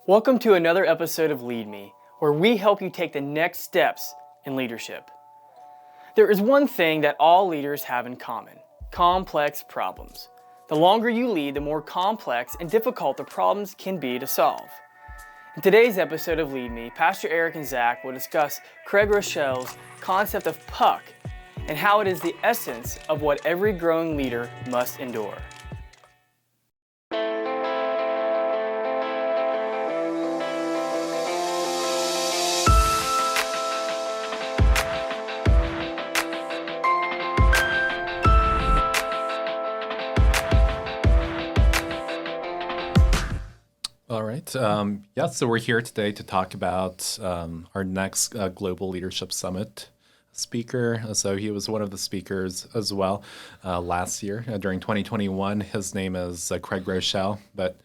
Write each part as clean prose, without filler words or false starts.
Welcome to another episode of Lead Me, where we help you take the next steps in leadership. There is one thing that all leaders have in common: complex problems. The longer you lead, the more complex and difficult the problems can be to solve. In today's episode of Lead Me, Pastor Eric and Zach will discuss Craig Groeschel's concept of P.U.C. and how it is the essence of what every growing leader must endure. All right. So we're here today to talk about our next Global Leadership Summit speaker. So he was one of the speakers as well last year during 2021. His name is Craig Groeschel, but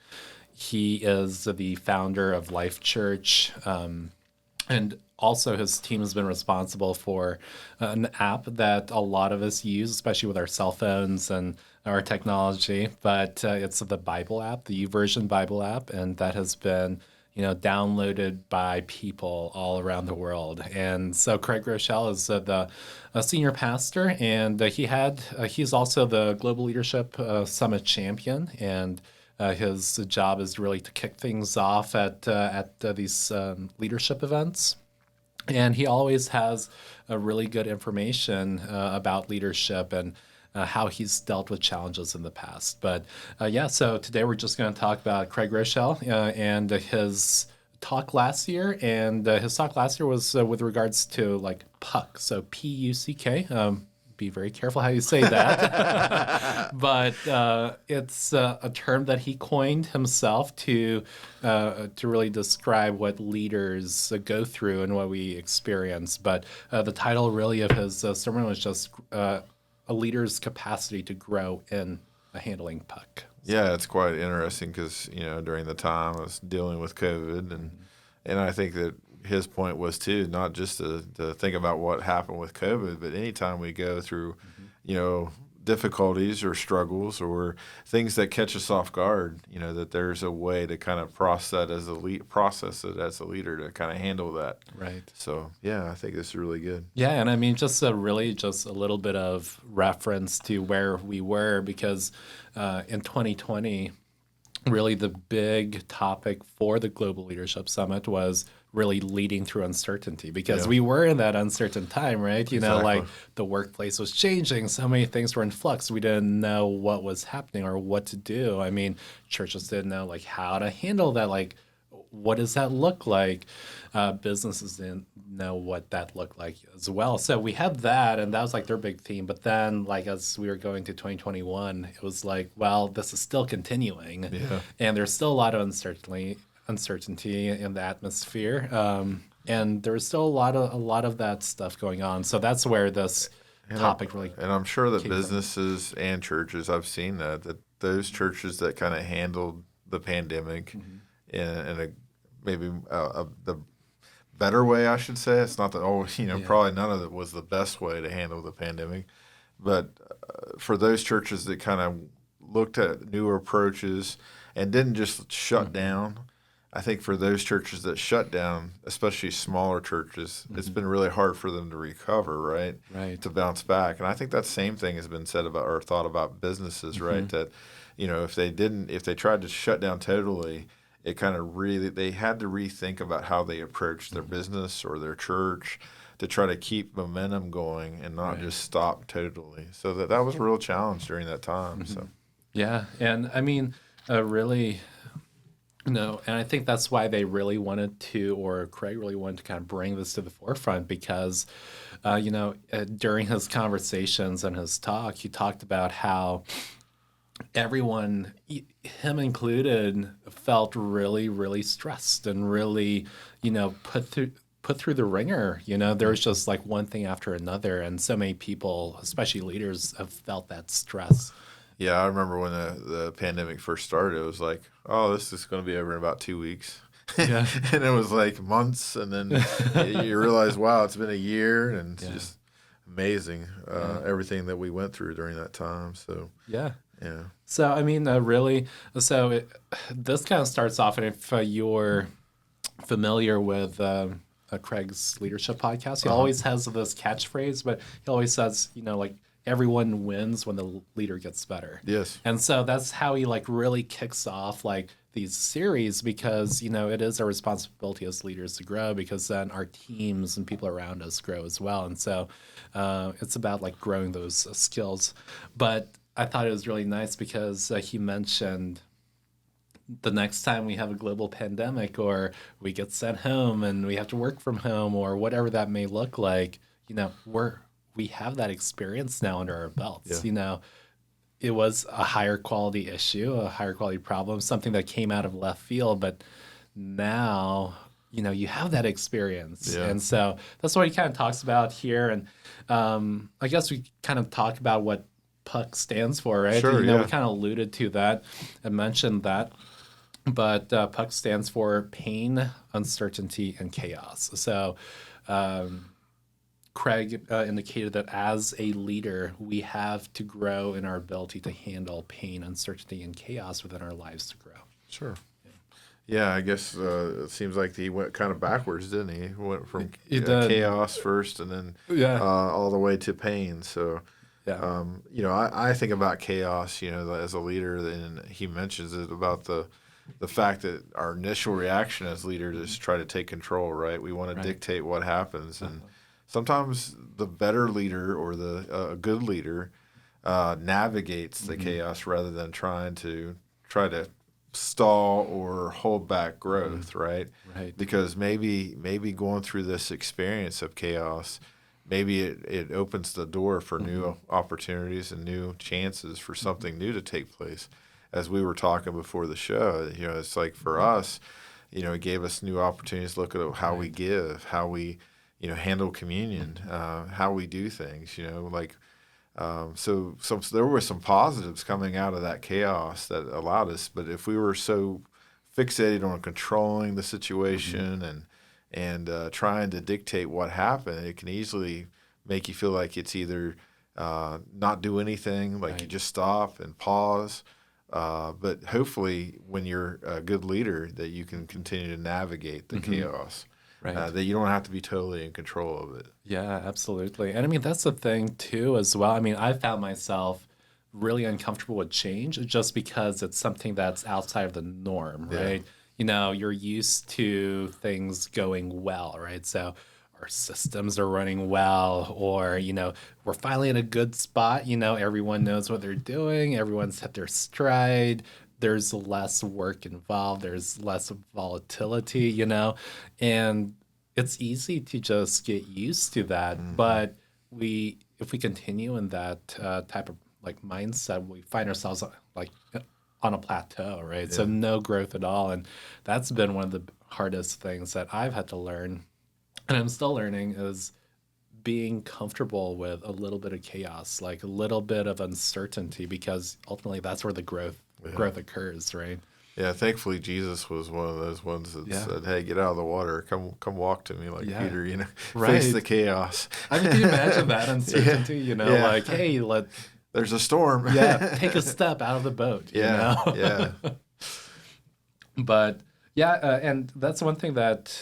he is the founder of Life Church. And also his team has been responsible for an app that a lot of us use, especially with our cell phones and our technology. But it's the Bible app, the YouVersion Bible app, and that has been downloaded by people all around the world. And so Craig Groeschel is the senior pastor, and he's also the Global Leadership Summit champion. And his job is really to kick things off at these leadership events. And he always has a really good information about leadership and how he's dealt with challenges in the past. But so today we're just going to talk about Craig Groeschel and his talk last year. And his talk last year was with regards to P.U.C. So P.U.C.K. Be very careful how you say that. But it's a term that he coined himself to really describe what leaders go through and what we experience. But the title really of his sermon was just a leader's capacity to grow in handling P.U.C. Yeah, it's quite interesting because, during the time I was dealing with COVID, and I think that his point was too, not just to think about what happened with COVID, but anytime we go through, difficulties or struggles or things that catch us off guard, that there's a way to kind of process it as a leader to kind of handle that. Right. So, yeah, I think this is really good. Yeah, and I mean, just a little bit of reference to where we were, because in 2020, really the big topic for the Global Leadership Summit was really leading through uncertainty, because we were in that uncertain time, right? Exactly. The workplace was changing. So many things were in flux. We didn't know what was happening or what to do. I mean, churches didn't know how to handle that. What does that look like? Businesses didn't know what that looked like as well. So we had that, and that was their big theme. But then as we were going to 2021, it was this is still continuing. Yeah. And there's still a lot of uncertainty in the atmosphere. And there's still a lot of that stuff going on. So that's where this topic really. And I'm sure that businesses and churches, I've seen that those churches that kind of handled the pandemic in a maybe the better way, I should say. It's not that probably none of it was the best way to handle the pandemic, but for those churches that kind of looked at newer approaches and didn't just shut down. I think for those churches that shut down, especially smaller churches, it's been really hard for them to recover, right? Right. To bounce back. And I think that same thing has been said about or thought about businesses, right? That, if they tried to shut down totally, it kind of they had to rethink about how they approached their business or their church to try to keep momentum going and not just stop totally. So that was a real challenge during that time. So. Yeah. And I mean, really. No, and I think that's why they really wanted to, or Craig really wanted to kind of bring this to the forefront, because, during his conversations and his talk, he talked about how everyone, him included, felt really, really stressed and really, put through the ringer. There was just one thing after another, and so many people, especially leaders, have felt that stress. Yeah, I remember when the pandemic first started, it was this is going to be over in about 2 weeks. Yeah. And it was months, and then you realize, wow, it's been a year, and it's just amazing everything that we went through during that time. So Yeah. Yeah. So, I mean, this kind of starts off, and if you're familiar with Craig's leadership podcast, he always has this catchphrase, but he always says, like, everyone wins when the leader gets better. Yes. And so that's how he like really kicks off like these series, because it is our responsibility as leaders to grow, because then our teams and people around us grow as well. And so it's about like growing those skills. But I thought it was really nice because he mentioned the next time we have a global pandemic, or we get sent home and we have to work from home, or whatever that may look like, we have that experience now under our belts. Yeah. It was a higher quality issue, a higher quality problem, something that came out of left field, but now you have that experience. Yeah. And so that's what he kind of talks about here. And I guess we kind of talk about what PUC stands for, right? Sure, We yeah. kind of alluded to that and mentioned that. But PUC stands for pain, uncertainty, and chaos. So Craig indicated that as a leader, we have to grow in our ability to handle pain, uncertainty, and chaos within our lives to grow. Sure. Yeah, I guess it semes like he went kind of backwards, didn't he? He went from chaos first, and then all the way to pain. So, I think about chaos, as a leader, and he mentions it about the fact that our initial reaction as leaders is to try to take control, right? We want to dictate what happens, and sometimes the better leader or a good leader navigates the chaos rather than try to stall or hold back growth, right? Right. Because maybe going through this experience of chaos, maybe it opens the door for new opportunities and new chances for something new to take place. As we were talking before the show, it's like for us, it gave us new opportunities to look at how we give, how we, handle communion, how we do things, so there were some positives coming out of that chaos that allowed us. But if we were so fixated on controlling the situation and trying to dictate what happened, it can easily make you feel like it's either not do anything, like you just stop and pause. But hopefully when you're a good leader, that you can continue to navigate the chaos. Right. That you don't have to be totally in control of it. Yeah, absolutely. And I mean, that's the thing too, as well. I mean, I found myself really uncomfortable with change just because it's something that's outside of the norm, right? You're used to things going well, right? So our systems are running well, or, we're finally in a good spot. Everyone knows what they're doing. Everyone's hit their stride. There's less work involved. There's less volatility, and it's easy to just get used to that. But if we continue in that type of like mindset, we find ourselves like on a plateau, right? So no growth at all. And that's been one of the hardest things that I've had to learn, and I'm still learning, is being comfortable with a little bit of chaos, like a little bit of uncertainty, because ultimately that's where the growth occurs, right? Yeah, thankfully Jesus was one of those ones that said, "Hey, get out of the water, come walk to me," like Peter, face the chaos. I mean, can you imagine that uncertainty? Like, hey, there's a storm. Take a step out of the boat. Yeah. But and that's one thing that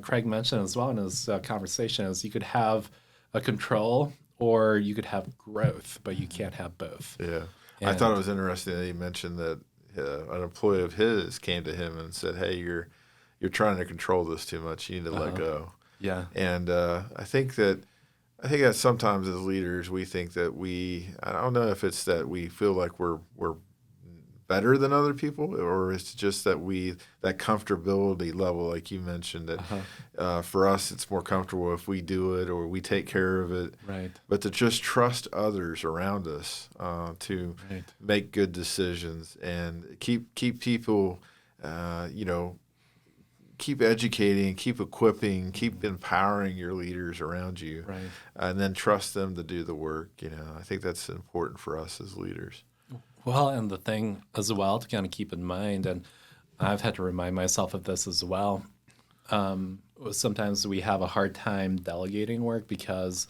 Craig mentioned as well in his conversation, is you could have a control or you could have growth, but you can't have both. Yeah. I thought it was interesting that he mentioned that an employee of his came to him and said, "Hey, you're trying to control this too much. You need to let go." Yeah. And I think that sometimes as leaders we think that I don't know if it's that we feel like we're better than other people, or it's just that that comfortability level, like you mentioned, that for us it's more comfortable if we do it or we take care of it. Right. But to just trust others around us to make good decisions and keep people, keep educating, keep equipping, keep empowering your leaders around you, and then trust them to do the work. I think that's important for us as leaders. Well, and the thing as well to kind of keep in mind, and I've had to remind myself of this as well, sometimes we have a hard time delegating work because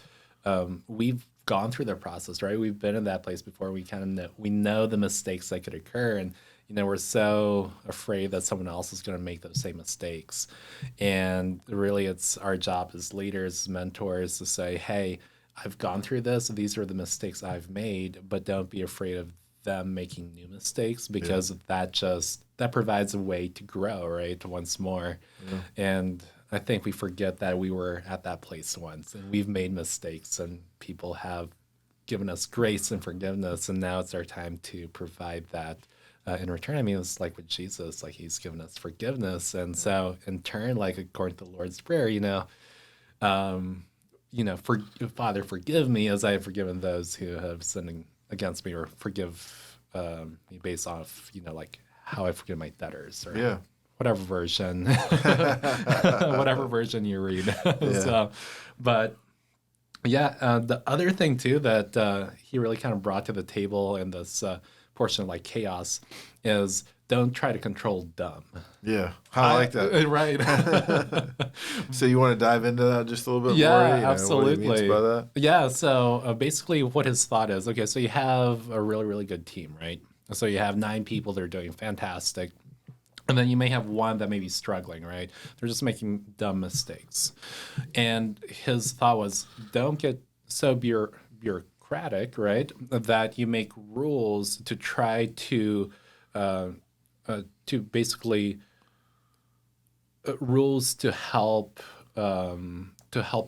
we've gone through the process, right? We've been in that place before. We kind of know the mistakes that could occur, and we're so afraid that someone else is going to make those same mistakes. And really, it's our job as leaders, mentors, to say, hey, I've gone through this. These are the mistakes I've made, but don't be afraid of them making new mistakes, because that provides a way to grow, right? Once more. Yeah. And I think we forget that we were at that place once, and we've made mistakes, and people have given us grace and forgiveness, and now it's our time to provide that in return. I mean, it's like with Jesus, like he's given us forgiveness, and so in turn, like according to the Lord's Prayer, Father, forgive me as I have forgiven those who have sinned against me, or forgive me based off, like how I forgive my debtors, or whatever version, whatever version you read. So, but the other thing too that he really kind of brought to the table in this portion of like chaos is don't try to control dumb. Yeah, I like that. Right. So you want to dive into that just a little bit more? Yeah, absolutely. What he means by that? Yeah, so basically what his thought is, okay, so you have a really, really good team, right? So you have 9 people that are doing fantastic. And then you may have one that may be struggling, right? They're just making dumb mistakes. And his thought was, don't get so bureaucratic, right, that you make rules to try to basically rules to help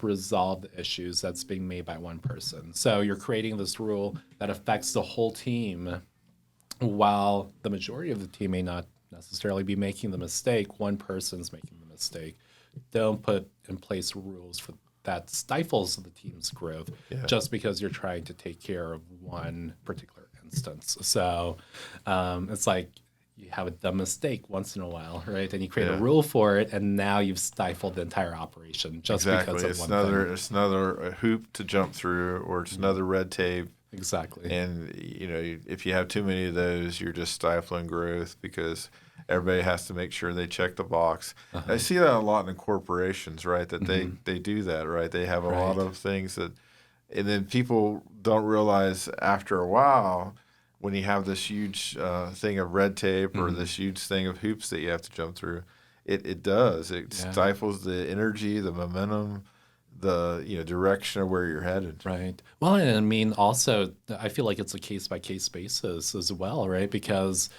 resolve the issues that's being made by one person. So you're creating this rule that affects the whole team, while the majority of the team may not necessarily be making the mistake. One person's making the mistake. Don't put in place rules that stifles the team's growth just because you're trying to take care of one particular instance. So it's like you have a dumb mistake once in a while, right? And you create a rule for it, and now you've stifled the entire operation just because of one thing. It's another hoop to jump through, or it's another red tape. Exactly. And, if you have too many of those, you're just stifling growth, because everybody has to make sure they check the box. I see that a lot in corporations, right? That they do that, right? They have a lot of things and then people don't realize after a while, when you have this huge thing of red tape or this huge thing of hoops that you have to jump through, it stifles the energy, the momentum, the direction of where you're headed. Right. Well, and I mean, also, I feel like it's a case-by-case basis as well, right? Because,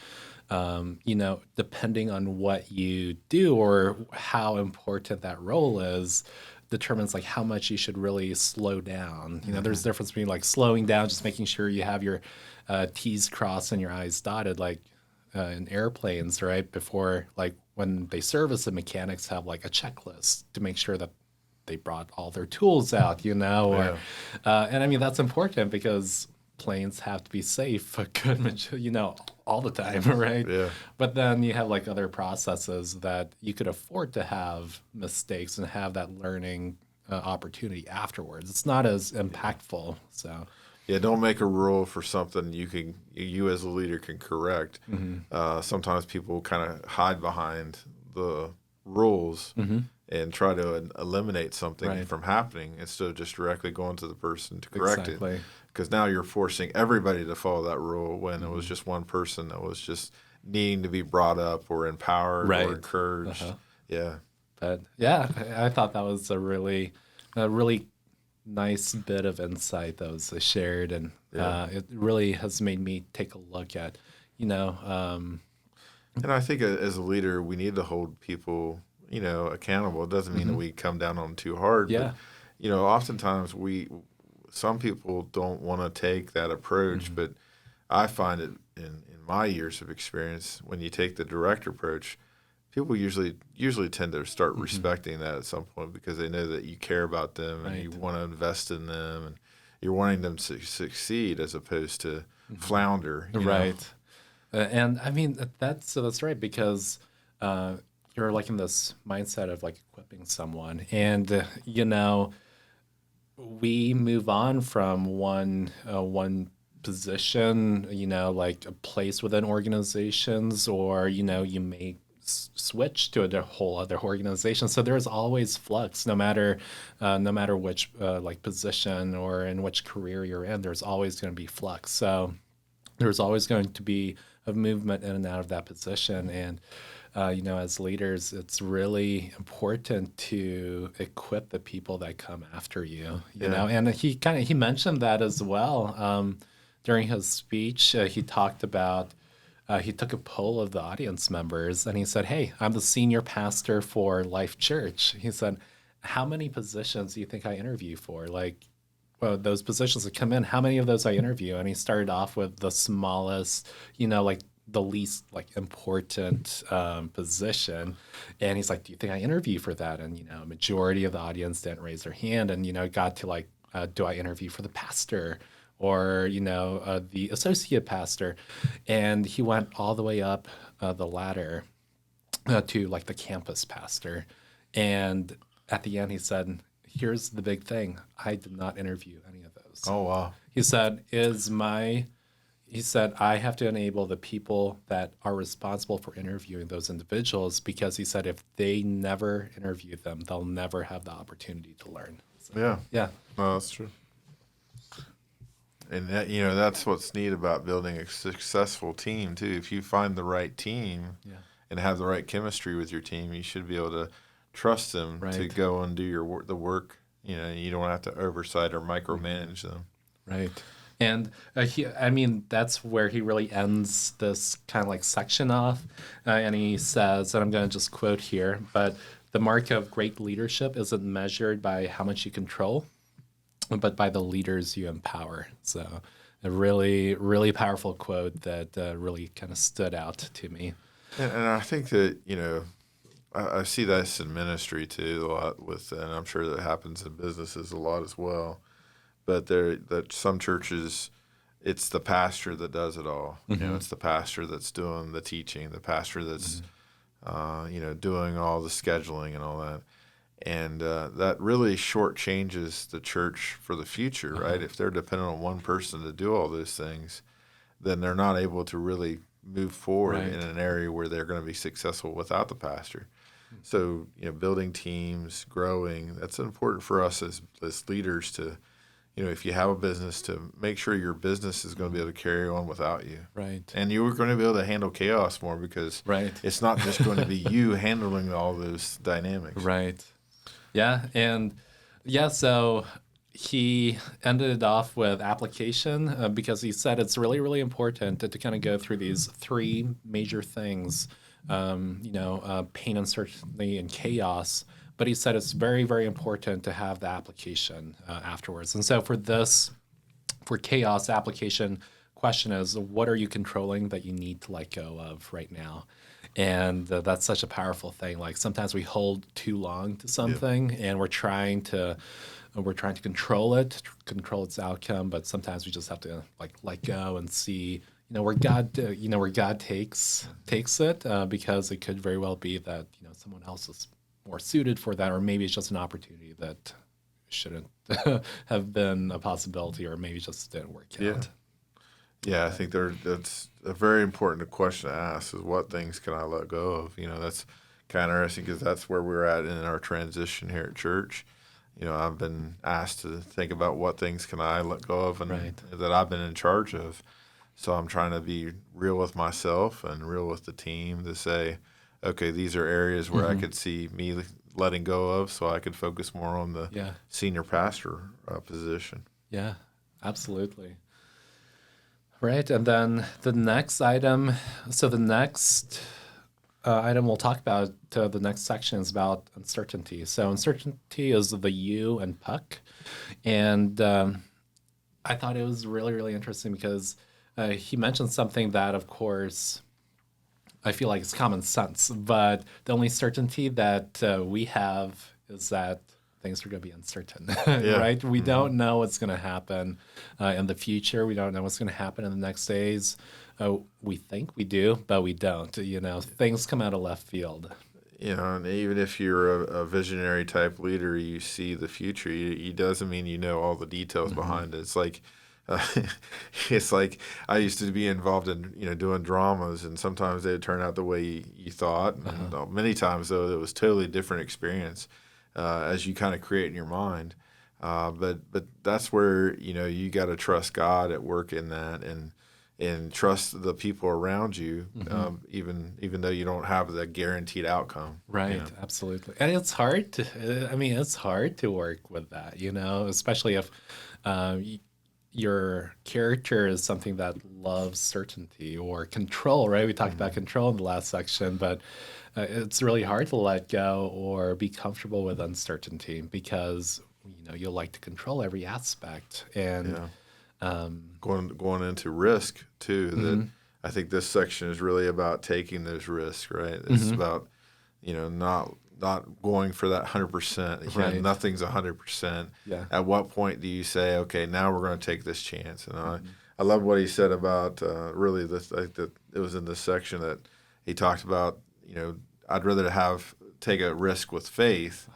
depending on what you do or how important that role is, determines like how much you should really slow down. There's a difference between like slowing down, just making sure you have your T's crossed and your I's dotted, like in airplanes, right? Before, like when they service, the mechanics have like a checklist to make sure that they brought all their tools out, and I mean, that's important because planes have to be safe, all the time, right? Yeah. But then you have like other processes that you could afford to have mistakes and have that learning opportunity afterwards. It's not as impactful. So yeah, don't make a rule for something you as a leader can correct. Sometimes people kind of hide behind the rules and try to eliminate something from happening instead of just directly going to the person to correct it. Because now you're forcing everybody to follow that rule when it was just one person that was just needing to be brought up or empowered or encouraged. Yeah. But I thought that was a really nice bit of insight that was shared, and it really has made me take a look at, And I think as a leader, we need to hold people accountable. It doesn't mean that we come down on them too hard. Yeah. But, oftentimes some people don't want to take that approach, but I find it in my years of experience, when you take the direct approach, people usually tend to start respecting that at some point, because they know that you care about them and you want to invest in them and you're wanting them to succeed as opposed to flounder. Right. And I mean, that's right, because you're like in this mindset of like equipping someone, and we move on from one position, like a place within organizations, or you may switch to a whole other organization. So there's always flux, no matter which like position or in which career you're in. There's always going to be flux. So there's always going to be a movement in and out of that position. And as leaders, it's really important to equip the people that come after you. You know, and he mentioned that as well during his speech. He talked about. He took a poll of the audience members and he said, "Hey, I'm the senior pastor for Life Church." He said, "How many positions do you think I interview for? Like, well, those positions that come in, how many of those I interview?" And he started off with the smallest, like the least like important position. And he's like, "Do you think I interview for that?" And, a majority of the audience didn't raise their hand. And, it got to like, do I interview for the pastor? Or, the associate pastor. And he went all the way up the ladder to like the campus pastor. And at the end, he said, "Here's the big thing. I did not interview any of those." Oh, wow. He said, "I have to enable the people that are responsible for interviewing those individuals, because," he said, "if they never interview them, they'll never have the opportunity to learn." So, yeah. No, that's true. And that, that's what's neat about building a successful team too. If you find the right team and have the right chemistry with your team, you should be able to trust them to go and do the work. You don't have to oversight or micromanage them. Right. And that's where he really ends this kind of like section off. And he says, and I'm going to just quote here, but the mark of great leadership isn't measured by how much you control, but by the leaders you empower. So a really, really powerful quote that really kind of stood out to me. And I think that, I see this in ministry too a lot and I'm sure that happens in businesses a lot as well. But that some churches, it's the pastor that does it all. It's the pastor that's doing the teaching, the pastor that's, doing all the scheduling and all that. And that really shortchanges the church for the future, right? If they're dependent on one person to do all those things, then they're not able to really move forward in an area where they're going to be successful without the pastor. So, building teams, growing, that's important for us as leaders to, if you have a business, to make sure your business is going to be able to carry on without you. Right. And you're going to be able to handle chaos more, because it's not just going to be you handling all those dynamics. Right. Yeah. And so he ended it off with application because he said it's really, really important to kind of go through these three major things, pain, uncertainty, and chaos. But he said it's very, very important to have the application afterwards. And so for chaos, application question is, what are you controlling that you need to let go of right now? And that's such a powerful thing. Like sometimes we hold too long to something and we're trying to control its outcome. But sometimes we just have to like let go and see, where God takes it, because it could very well be that, someone else is more suited for that, or maybe it's just an opportunity that shouldn't have been a possibility, or maybe just didn't work out. Yeah, I think that's a very important question to ask, is what things can I let go of? That's kind of interesting, because that's where we're at in our transition here at church. I've been asked to think about what things can I let go of and that I've been in charge of. So I'm trying to be real with myself and real with the team to say, okay, these are areas where I could see me letting go of, so I could focus more on the senior pastor position. Yeah, absolutely. Right, and then the next item. So the next item we'll talk about, the next section, is about uncertainty. So uncertainty is the U and P.U.C. And I thought it was really, really interesting because he mentioned something that, of course, I feel like it's common sense, but the only certainty that we have is that things are going to be uncertain, right? We don't know what's going to happen in the future. We don't know what's going to happen in the next days. We think we do, but we don't. Things come out of left field. And even if you're a visionary type leader, you see the future. It doesn't mean you know all the details behind it. It's like it's like I used to be involved in doing dramas, and sometimes they'd turn out the way you thought, and many times though it was totally different experience as you kind of create in your mind. But that's where you got to trust God at work in that, and trust the people around you, even though you don't have the guaranteed outcome. Right, absolutely. And it's hard it's hard to work with that, especially if your character is something that loves certainty or control, right? We talked about control in the last section, but it's really hard to let go or be comfortable with uncertainty because, you'll like to control every aspect. And going into risk too. That I think this section is really about taking those risks, right? It's about not going for that 100%. Right. Nothing's 100%. Yeah. At what point do you say, okay, now we're going to take this chance? And I love what he said about really this. Like that it was in this section that he talked about. I'd rather take a risk with faith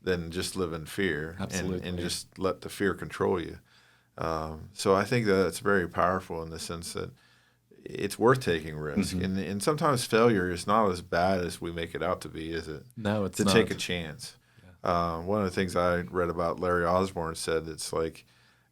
than just live in fear, and just let the fear control you. So I think that it's very powerful in the sense that it's worth taking risk. And sometimes failure is not as bad as we make it out to be, is it? No, it's to not. take a chance. Yeah. One of the things I read about Larry Osborne said, it's like,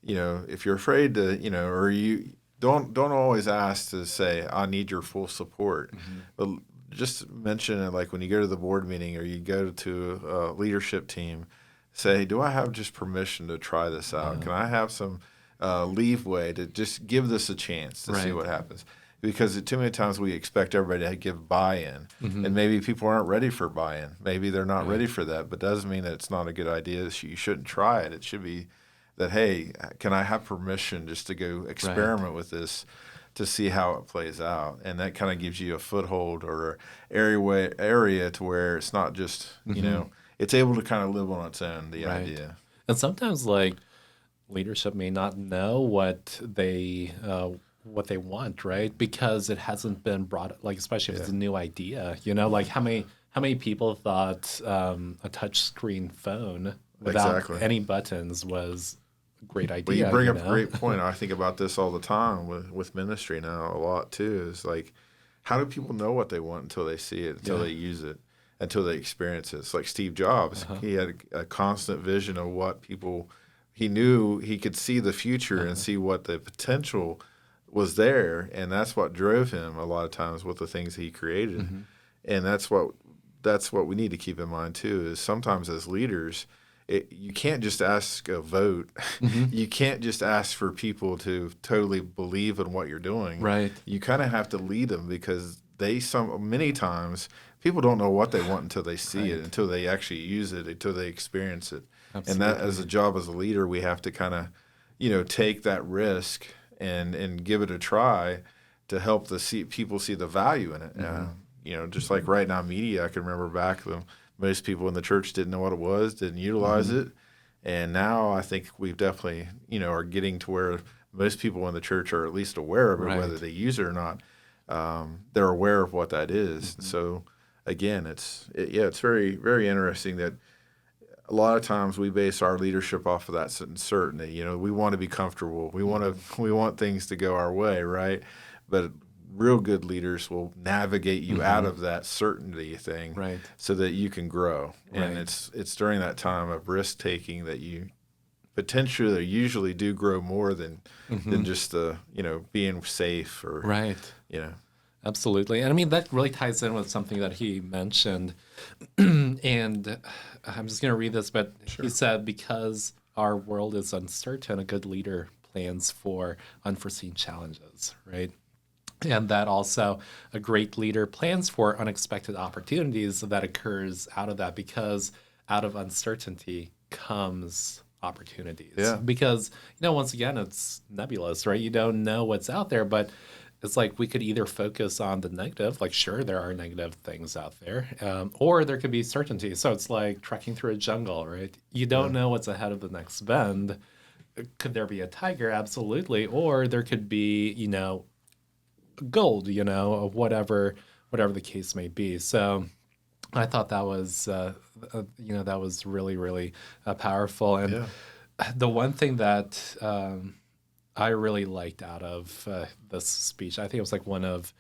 if you're afraid to, or you don't always ask to say, I need your full support. But just mention it, like when you go to the board meeting or you go to a leadership team, say, do I have just permission to try this out? Can I have some leeway to just give this a chance to see what happens? Because too many times we expect everybody to give buy-in, and maybe people aren't ready for buy-in. Maybe they're not ready for that, but doesn't mean that it's not a good idea. You shouldn't try it. It should be that, hey, can I have permission just to go experiment with this to see how it plays out? And that kind of gives you a foothold or area to where it's not just, it's able to kind of live on its own, the idea. And sometimes leadership may not know what they want, right? Because it hasn't been brought, especially if it's a new idea, how many people thought a touch screen phone without any buttons was a great idea. Well, you bring up a great point. I think about this all the time with ministry now a lot too, is like, how do people know what they want until they see it, until they use it, until they experience it? It's like Steve Jobs. He had a constant vision of what people, he knew he could see the future and see what the potential was there, and that's what drove him a lot of times with the things he created. And that's what we need to keep in mind too, is sometimes as leaders, you can't just ask a vote. You can't just ask for people to totally believe in what you're doing. Right. You kind of have to lead them, because many times people don't know what they want until they see it, until they actually use it, until they experience it. Absolutely. And that, as a job as a leader, we have to kind of take that risk and give it a try to help people see the value in it. Just like right now, media, I can remember back when most people in the church didn't know what it was, didn't utilize it. And now I think we've definitely, are getting to where most people in the church are at least aware of it, whether they use it or not. They're aware of what that is. So again, it's very, very interesting that a lot of times we base our leadership off of that certainty. We want to be comfortable. We want things to go our way, right? But real good leaders will navigate you out of that certainty thing, so that you can grow. And it's during that time of risk taking that you potentially or usually do grow more than just being safe or Absolutely. And that really ties in with something that he mentioned. And I'm just going to read this, but he said, because our world is uncertain, a good leader plans for unforeseen challenges, right? And that also a great leader plans for unexpected opportunities that occurs out of that, because out of uncertainty comes opportunities. Yeah. Because, once again, it's nebulous, right? You don't know what's out there, but it's like we could either focus on the negative, like sure, there are negative things out there, or there could be certainty. So it's like trekking through a jungle, right? You don't know what's ahead of the next bend. Could there be a tiger? Absolutely. Or there could be, gold, of whatever the case may be. So I thought that was, that was really, really powerful. And the one thing that I really liked out of this speech, I think it was like one of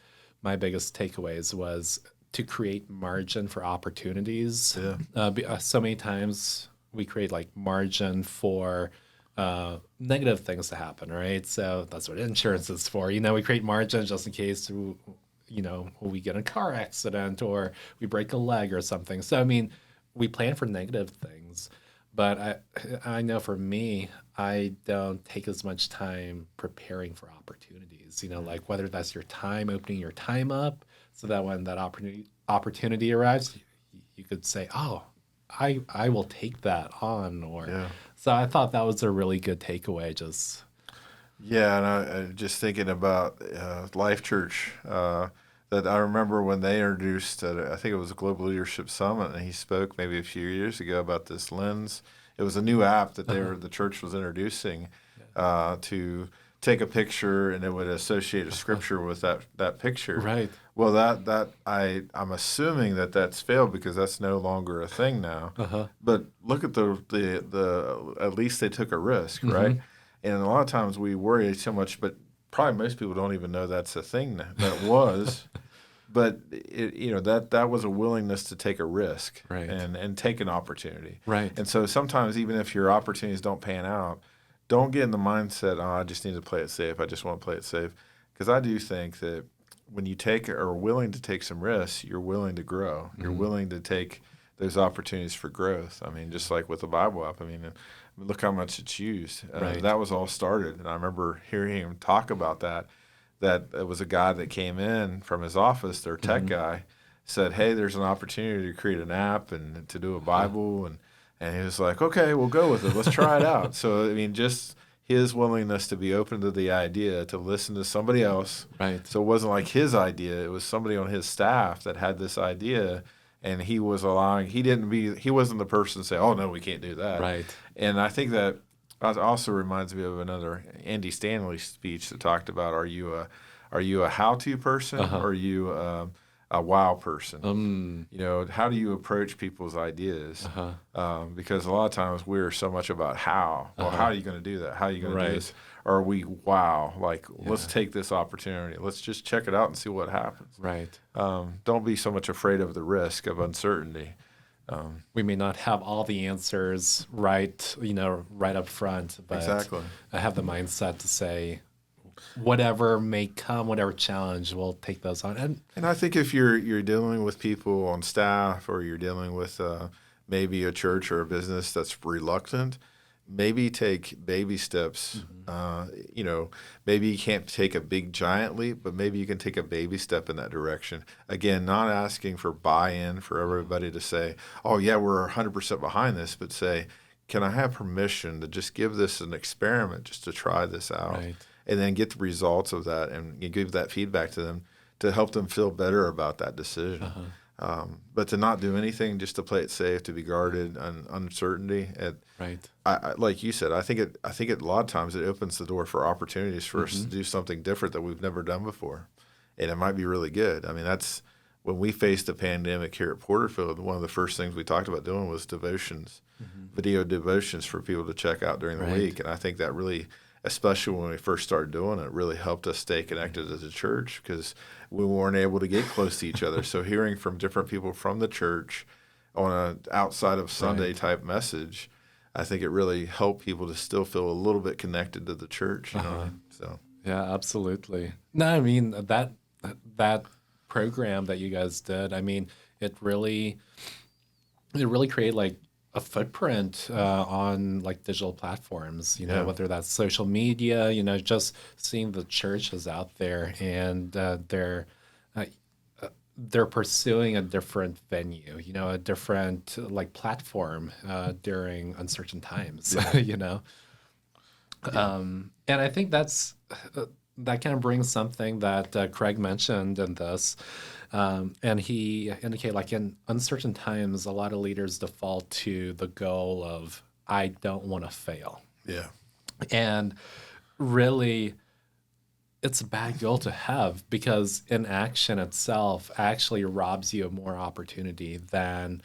my biggest takeaways was to create margin for opportunities. Yeah. So many times we create like margin for negative things to happen, right? So that's what insurance is for. We create margin just in case, we get in a car accident or we break a leg or something. So, I mean, we plan for negative things, but I know for me, I don't take as much time preparing for opportunities, like whether that's your time, opening your time up so that when that opportunity arrives, you could say, oh, I will take that on. Or Yeah. so I thought that was a really good takeaway. Just Yeah, and I just thinking about Life Church. That I remember when they introduced, I think it was a Global Leadership Summit, and he spoke maybe a few years ago about this lens. It was a new app that the church was introducing to take a picture, and it would associate a scripture with that picture. right. Well, I'm assuming that's failed because that's no longer a thing now. But look at the at least they took a risk, right? And a lot of times we worry so much, but probably most people don't even know that's a thing that was. But that was a willingness to take a risk, Right. and take an opportunity. Right. And so sometimes even if your opportunities don't pan out, don't get in the mindset, oh, I just need to play it safe. I just want to play it safe. Because I do think that when you are willing to take some risks, you're willing to grow. You're willing to take those opportunities for growth. I mean, just like with the Bible app, look how much it's used. Right. That was all started. And I remember hearing him talk about that it was a guy that came in from his office, their tech guy, said, hey, there's an opportunity to create an app and to do a Bible. And he was like, okay, we'll go with it. Let's try it out. So, just his willingness to be open to the idea, to listen to somebody else. Right. So it wasn't like his idea. It was somebody on his staff that had this idea, and he was he wasn't the person to say, oh, no, we can't do that. Right. And I think that also reminds me of another Andy Stanley speech that talked about, are you a how-to person or are you a wow person? How do you approach people's ideas? Because a lot of times we're so much about how. Well, how are you going to do that? How are you going to do this? Or are we wow? Like, let's take this opportunity. Let's just check it out and see what happens. Right. Don't be so much afraid of the risk of uncertainty. We may not have all the answers right up front, but Exactly. I have the mindset to say, whatever may come, whatever challenge, we'll take those on. And I think if you're dealing with people on staff, or you're dealing with maybe a church or a business that's reluctant, maybe take baby steps. Maybe you can't take a big giant leap, but maybe you can take a baby step in that direction. Again, not asking for buy-in for everybody to say, oh yeah, we're 100% behind this, but say, can I have permission to just give this an experiment, just to try this out? Right. And then get the results of that and you give that feedback to them to help them feel better about that decision. But to not do anything, just to play it safe, to be guarded on uncertainty. Right. I like you said, I think a lot of times it opens the door for opportunities for us to do something different that we've never done before. And it might be really good. That's when we faced the pandemic here at Porterfield, one of the first things we talked about doing was devotions, video devotions for people to check out during the week. And I think that really, especially when we first started doing it, really helped us stay connected as a church because we weren't able to get close to each other. So hearing from different people from the church on an outside of Sunday type message, I think it really helped people to still feel a little bit connected to the church. So yeah, absolutely. No, that program that you guys did, it really created like a footprint on like digital platforms, whether that's social media, just seeing the churches out there and they're pursuing a different venue, a different like platform during uncertain times, And I think that kind of brings something that Craig mentioned in this. And he indicated, like, in uncertain times, a lot of leaders default to the goal of, I don't want to fail. yeah, And really, it's a bad goal to have because inaction itself actually robs you of more opportunity than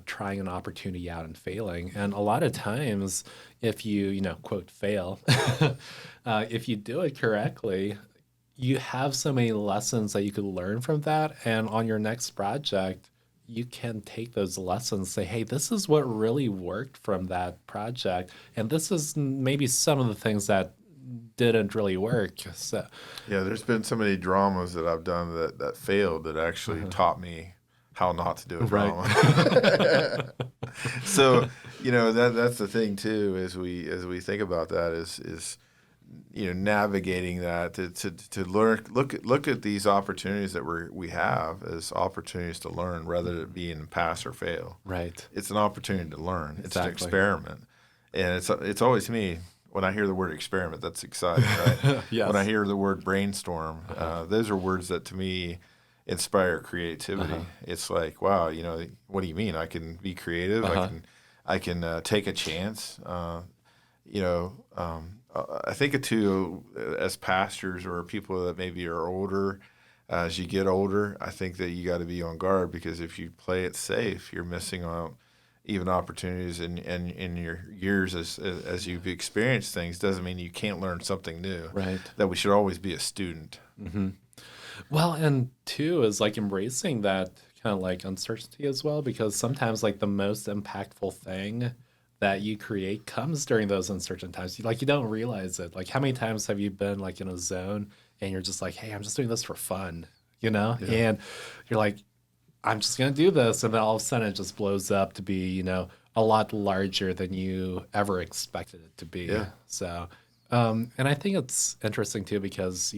trying an opportunity out and failing. And a lot of times, if you, quote, fail, if you do it correctly, you have so many lessons that you could learn from that. And on your next project, you can take those lessons, say, hey, this is what really worked from that project. And this is maybe some of the things that didn't really work. So, Yeah, there's been so many dramas that I've done that failed that actually taught me how not to do a drama. So, that's the thing too, as we think about that is navigating that to learn, look at these opportunities that we have as opportunities to learn rather than being pass or fail. Right. It's an opportunity to learn. It's an Exactly. experiment. And it's always me. When I hear the word experiment, that's exciting, right? Yes. When I hear the word brainstorm, those are words that to me inspire creativity. It's like, wow, what do you mean? I can be creative. I can take a chance. I think too, as pastors or people that maybe are older, as you get older, I think that you got to be on guard, because if you play it safe, you're missing out even opportunities in your years as you've experienced things. Doesn't mean you can't learn something new. Right. That we should always be a student. Mm-hmm. Well, and two is like embracing that kind of like uncertainty as well, because sometimes like the most impactful thing that you create comes during those uncertain times. You don't realize it. Like, how many times have you been like in a zone and you're just like, hey, I'm just doing this for fun, Yeah. And you're like, I'm just going to do this. And then all of a sudden it just blows up to be, a lot larger than you ever expected it to be. Yeah. So, and I think it's interesting too, because,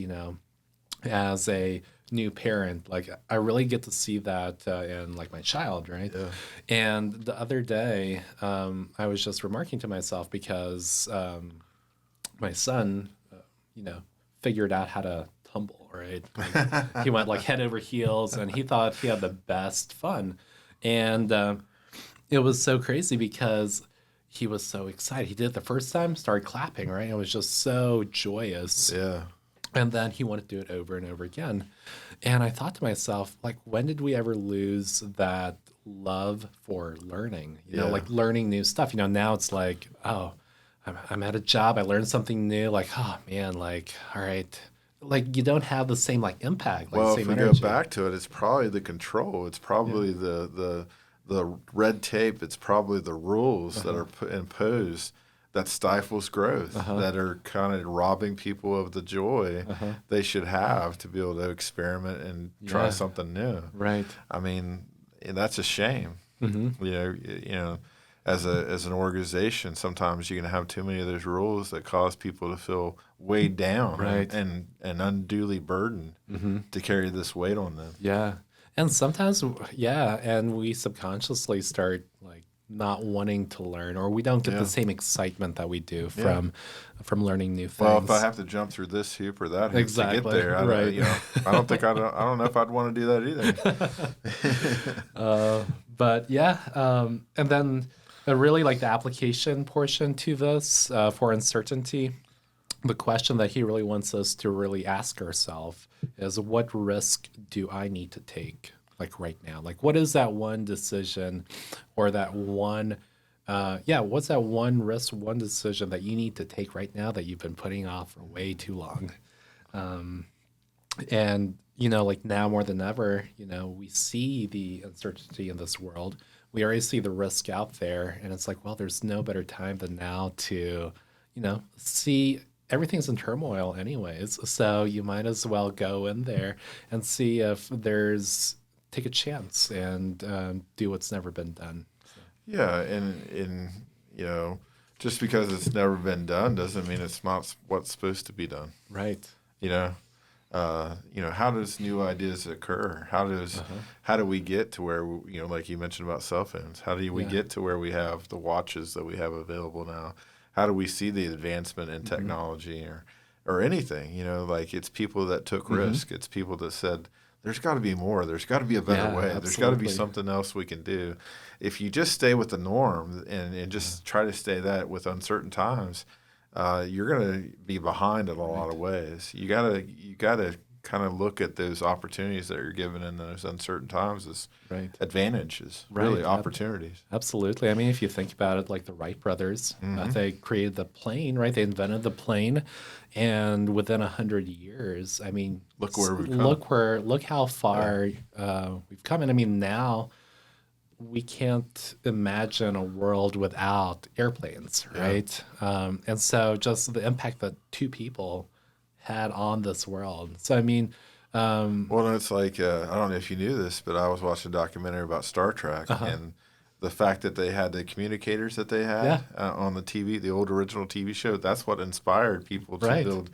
as a new parent, like I really get to see that in like my child, right? Yeah. And the other day, I was just remarking to myself because my son, figured out how to tumble, right? Like, he went like head over heels, and he thought he had the best fun. And it was so crazy because he was so excited. He did it the first time, started clapping, right? It was just so joyous. Yeah. And then he wanted to do it over and over again. And I thought to myself, like, when did we ever lose that love for learning? Like learning new stuff. Now it's like, oh, I'm at a job. I learned something new. Like, oh man, like, all right. Like, you don't have the same like impact. Like, Well, same if we energy. go back to it, it's probably the control. It's probably the red tape. It's probably the rules that are imposed that stifles growth, that are kind of robbing people of the joy they should have to be able to experiment and try something new. Right. I mean, that's a shame. Mm-hmm. As an organization, sometimes you can have too many of those rules that cause people to feel weighed down, Right. and unduly burdened to carry this weight on them. Yeah. And sometimes, and we subconsciously start like not wanting to learn, or we don't get the same excitement that we do from learning new things. Well, if I have to jump through this hoop or that hoop to get there, I don't know if I'd want to do that either. But and then really like the application portion to this for uncertainty. The question that he really wants us to really ask ourselves is, what risk do I need to take, like right now? Like, what is that one decision or that one, what's that one risk, one decision that you need to take right now that you've been putting off for way too long? And, like now more than ever, we see the uncertainty in this world. We already see the risk out there. And it's like, well, there's no better time than now to, see everything's in turmoil anyways. So you might as well go in there and see if take a chance and do what's never been done. So. Yeah. And just because it's never been done doesn't mean it's not what's supposed to be done. Right. How does new ideas occur? How do we get to where, like you mentioned about cell phones, how do we get to where we have the watches that we have available now? How do we see the advancement in technology or anything? Like it's people that took risk. It's people that said, there's got to be more. There's got to be a better way. Absolutely. There's got to be something else we can do. If you just stay with the norm and just try to stay that with uncertain times, you're going to be behind in a lot of ways. You gotta kind of look at those opportunities that you're given in those uncertain times as advantages, really opportunities. Absolutely. I mean, if you think about it, like the Wright brothers, they created the plane, right? They invented the plane, and within 100 years, I mean, look where we've come. Look how far we've come. And I mean, now we can't imagine a world without airplanes, right? And so just the impact that two people had on this world. So I mean, well, it's like I don't know if you knew this, but I was watching a documentary about Star Trek and the fact that they had the communicators that they had on the TV, the old original TV show. That's what inspired people to build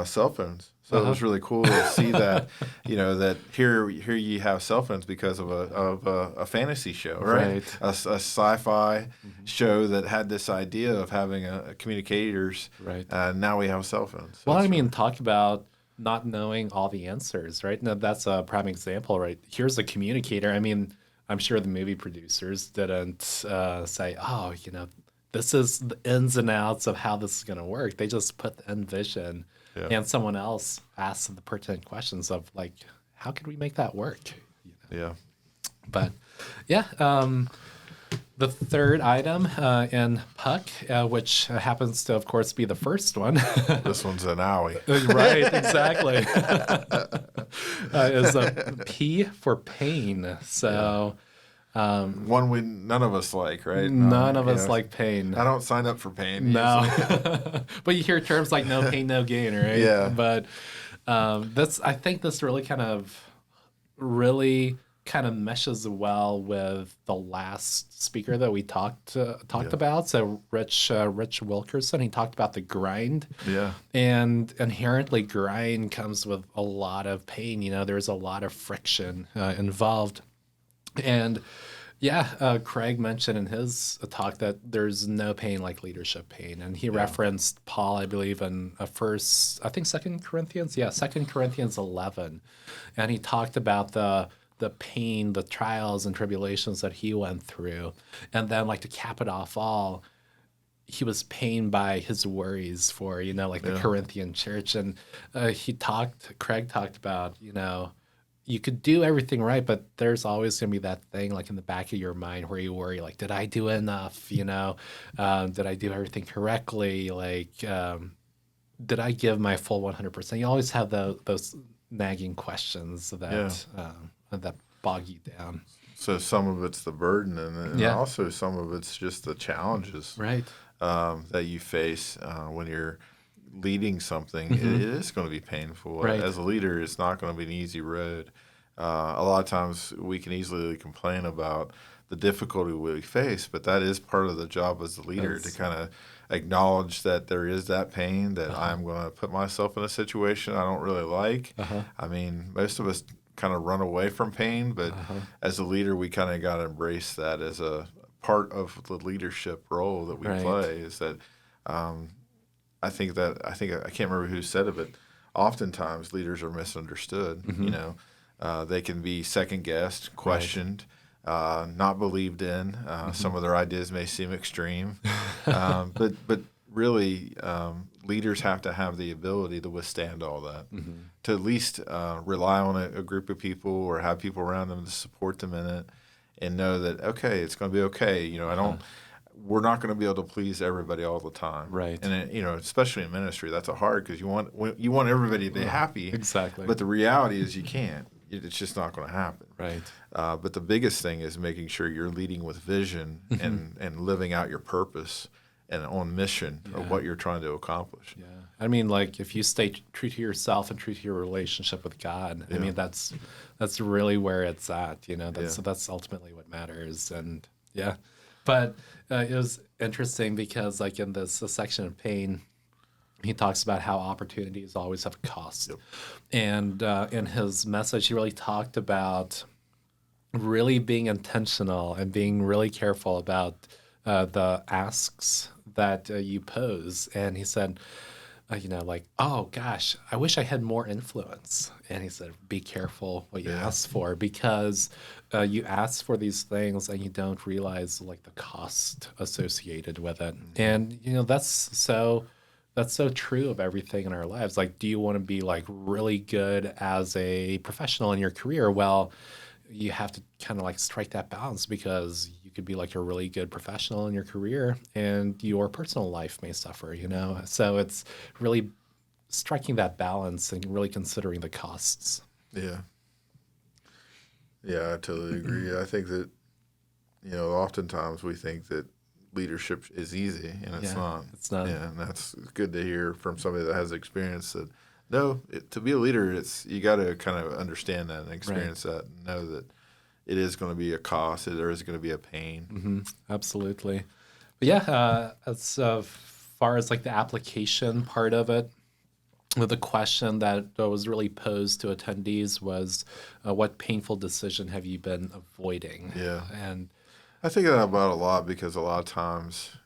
cell phones. So it was really cool to see that, that here you have cell phones because of a fantasy show, right? A sci-fi show that had this idea of having communicators. Right. Now we have cell phones. So well, I mean, talk about not knowing all the answers, right? Now that's a prime example, right? Here's a communicator. I mean, I'm sure the movie producers didn't say, oh, this is the ins and outs of how this is going to work. They just put the end vision. And someone else asked the pertinent questions of like, how could we make that work? Yeah. But the third item in P.U.C, which happens to, of course, be the first one. This one's an owie. Right, exactly. Is a P for pain. So. One none of us like, right? None of us like pain. I don't sign up for pain. No. But you hear terms like no pain, no gain, right? Yeah. But I think this really kind of meshes well with the last speaker that we talked about. So Rich Wilkerson, he talked about the grind. Yeah. And inherently grind comes with a lot of pain. There's a lot of friction involved. And Craig mentioned in his talk that there's no pain like leadership pain. And he referenced Paul, I believe, in 2 Corinthians. 2 Corinthians 11. And he talked about the pain, the trials and tribulations that he went through. And then like to cap it off all, he was pained by his worries for, the Corinthian church. And Craig talked about, you could do everything right, but there's always going to be that thing like in the back of your mind where you worry, like, did I do enough? Did I do everything correctly? Like, did I give my full 100%? You always have those nagging questions that bog you down. So some of it's the burden, and also some of it's just the challenges that you face when you're leading something. It is going to be painful. As a leader, it's not going to be an easy road. A lot of times we can easily complain about the difficulty we face, but that is part of the job as a leader to kind of acknowledge that there is that pain, that I'm going to put myself in a situation I don't really like. I mean, most of us kind of run away from pain, but as a leader, we kind of got to embrace that as a part of the leadership role that we play. Is that I can't remember who said it, but oftentimes leaders are misunderstood. They can be second guessed, questioned, not believed in. Some of their ideas may seem extreme, but really, leaders have to have the ability to withstand all that, to at least rely on a group of people or have people around them to support them in it, and know that it's going to be okay. We're not going to be able to please everybody all the time, right? And especially in ministry, that's hard because you want everybody to be happy, exactly. But the reality is you can't. It's just not going to happen, right? But the biggest thing is making sure you're leading with vision and living out your purpose and on mission of what you're trying to accomplish. Yeah, I mean, like if you stay true to yourself and true to your relationship with God, I mean that's really where it's at. That's ultimately what matters, and But it was interesting because, like in this section of pain, he talks about how opportunities always have a cost. And in his message, he really talked about really being intentional and being really careful about the asks that you pose. And he said, oh gosh, I wish I had more influence. And he said, be careful what you ask for, because you ask for these things and you don't realize like the cost associated with it. And that's so that's so true of everything in our lives. Like, do you want to be like really good as a professional in your career? Well, you have to kind of like strike that balance because you could be like a really good professional in your career and your personal life may suffer, you know? So it's really striking that balance and really considering the costs. Yeah. Yeah, I totally agree. I think that, oftentimes we think that leadership is easy, and it's Yeah, not. it's not. Yeah, and that's good to hear from somebody that has experience that, no, to be a leader, you got to kind of understand that and experience that and know that it is going to be a cost, there is going to be a pain. Absolutely. But yeah, as far as like the application part of it, the question that was really posed to attendees was, what painful decision have you been avoiding? Yeah. And I think about it a lot because a lot of times,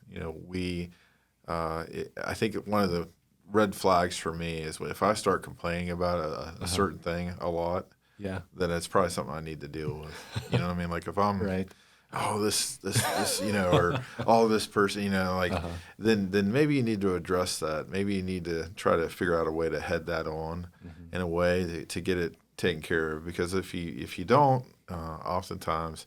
I think one of the red flags for me is if I start complaining about a certain thing a lot, yeah, then it's probably something I need to deal with. You know what I mean? Like if I'm, right. oh, this, or all this person, then maybe you need to address that. Maybe you need to try to figure out a way to head that on in a way to get it taken care of. Because if you don't, oftentimes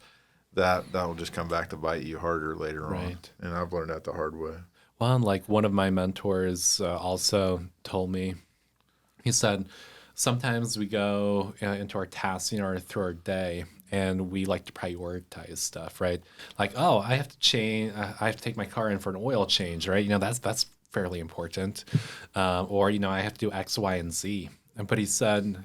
that will just come back to bite you harder later on. Right. And I've learned that the hard way. Well, and like one of my mentors also told me, he said, sometimes we go into our tasks, or through our day, and we like to prioritize stuff, right? Like, oh, I have to change, I have to take my car in for an oil change, right? That's fairly important. Or, I have to do X, Y, and Z. But he said,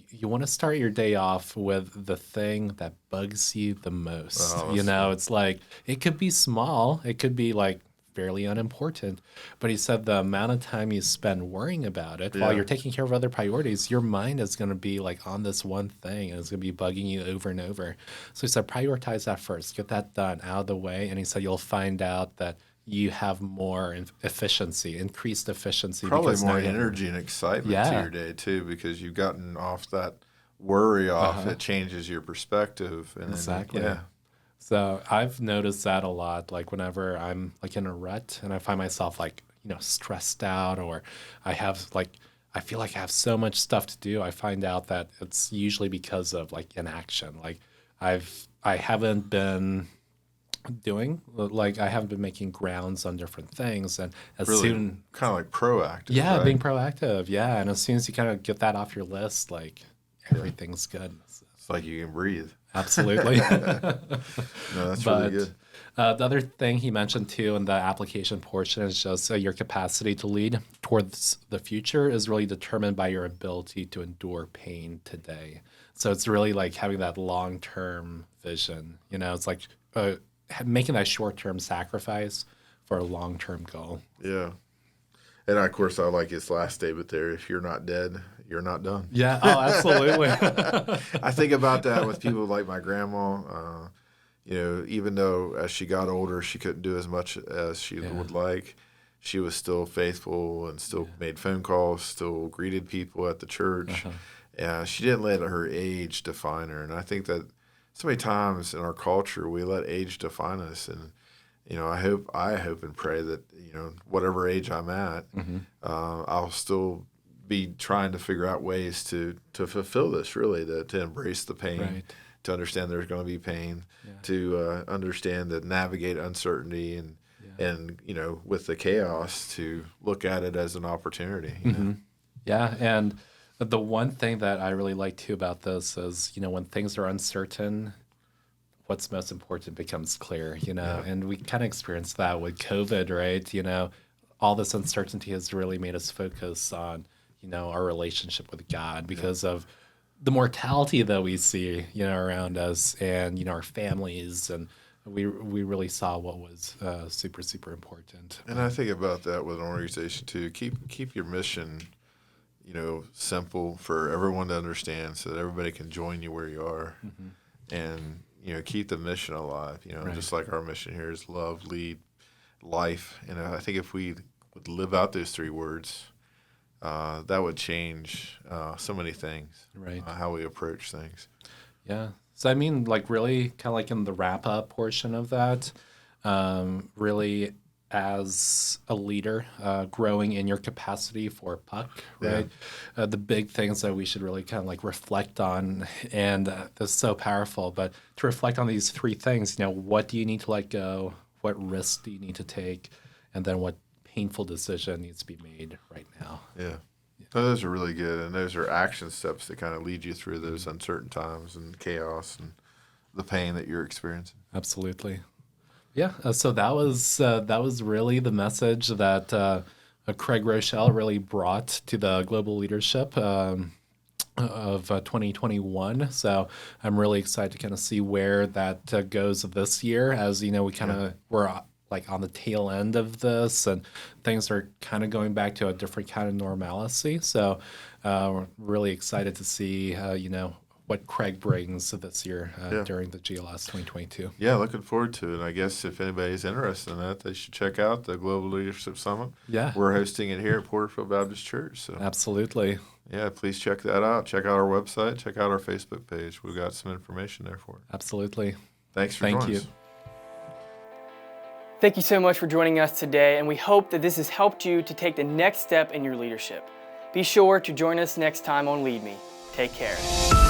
you want to start your day off with the thing that bugs you the most. Oh, It's like, it could be small, it could be like fairly unimportant. But he said the amount of time you spend worrying about it while you're taking care of other priorities, your mind is going to be like on this one thing and it's going to be bugging you over and over. So he said, prioritize that first, get that done out of the way. And he said, you'll find out that you have more efficiency, increased efficiency. Probably because more now energy and excitement to your day too, because you've gotten off that worry off. It changes your perspective. And Exactly. Then, So I've noticed that a lot. Like whenever I'm like in a rut and I find myself like, stressed out, or I feel like I have so much stuff to do, I find out that it's usually because of like inaction. Like I haven't been making grounds on different things, and as really soon kind of like proactive. yeah, right? being proactive, yeah, and as soon as you kind of get that off your list, like everything's good. It's like you can breathe. Absolutely. No, that's really good. The other thing he mentioned too in the application portion is just your capacity to lead towards the future is really determined by your ability to endure pain today. So it's really like having that long-term vision. It's like making that short-term sacrifice for a long-term goal. Yeah. And of course, I like his last statement there. If you're not dead, you're not done. Yeah. Oh, absolutely. I think about that with people like my grandma. Even though as she got older, she couldn't do as much as she would like, she was still faithful and still made phone calls, still greeted people at the church. She didn't let her age define her. And I think that so many times in our culture, we let age define us. And I hope and pray that whatever age I'm at, I'll still be trying to figure out ways to fulfill this. Really, to embrace the pain, to understand there's going to be pain, to understand that navigate uncertainty, and with the chaos, to look at it as an opportunity. Yeah, and the one thing that I really like too about this is when things are uncertain, what's most important becomes clear, and we kind of experienced that with COVID, right? All this uncertainty has really made us focus on, our relationship with God because of the mortality that we see, around us and, our families. And we really saw what was super, super important. And I think about that with an organization too. Keep your mission, simple for everyone to understand so that everybody can join you where you are. And keep the mission alive. Just like our mission here is love, lead, life. And I think if we would live out those three words, that would change so many things. Right. How we approach things. Yeah. So I mean, like really, kind of like in the wrap up portion of that, really as a leader, growing in your capacity for P.U.C, right? The big things that we should really kind of like reflect on, and that's so powerful. But to reflect on these three things, what do you need to let go? What risks do you need to take? And then what painful decision needs to be made right now? Yeah. No, those are really good, and those are action steps that kind of lead you through those uncertain times and chaos and the pain that you're experiencing. Absolutely. Yeah. So that was really the message that Craig Groeschel really brought to the global leadership of 2021. So I'm really excited to kind of see where that goes this year. As we kind of we're like on the tail end of this, and things are kind of going back to a different kind of normalcy. So we're really excited to see, what Craig brings this year during the GLS 2022. Yeah, looking forward to it. And I guess if anybody's interested in that, they should check out the Global Leadership Summit. Yeah. We're hosting it here at Porterfield Baptist Church. So Absolutely. yeah, please check that out. Check out our website. Check out our Facebook page. We've got some information there for it. Absolutely. Thanks for Thank joining you. us. Thank you so much for joining us today, and we hope that this has helped you to take the next step in your leadership. Be sure to join us next time on Lead Me. Take care.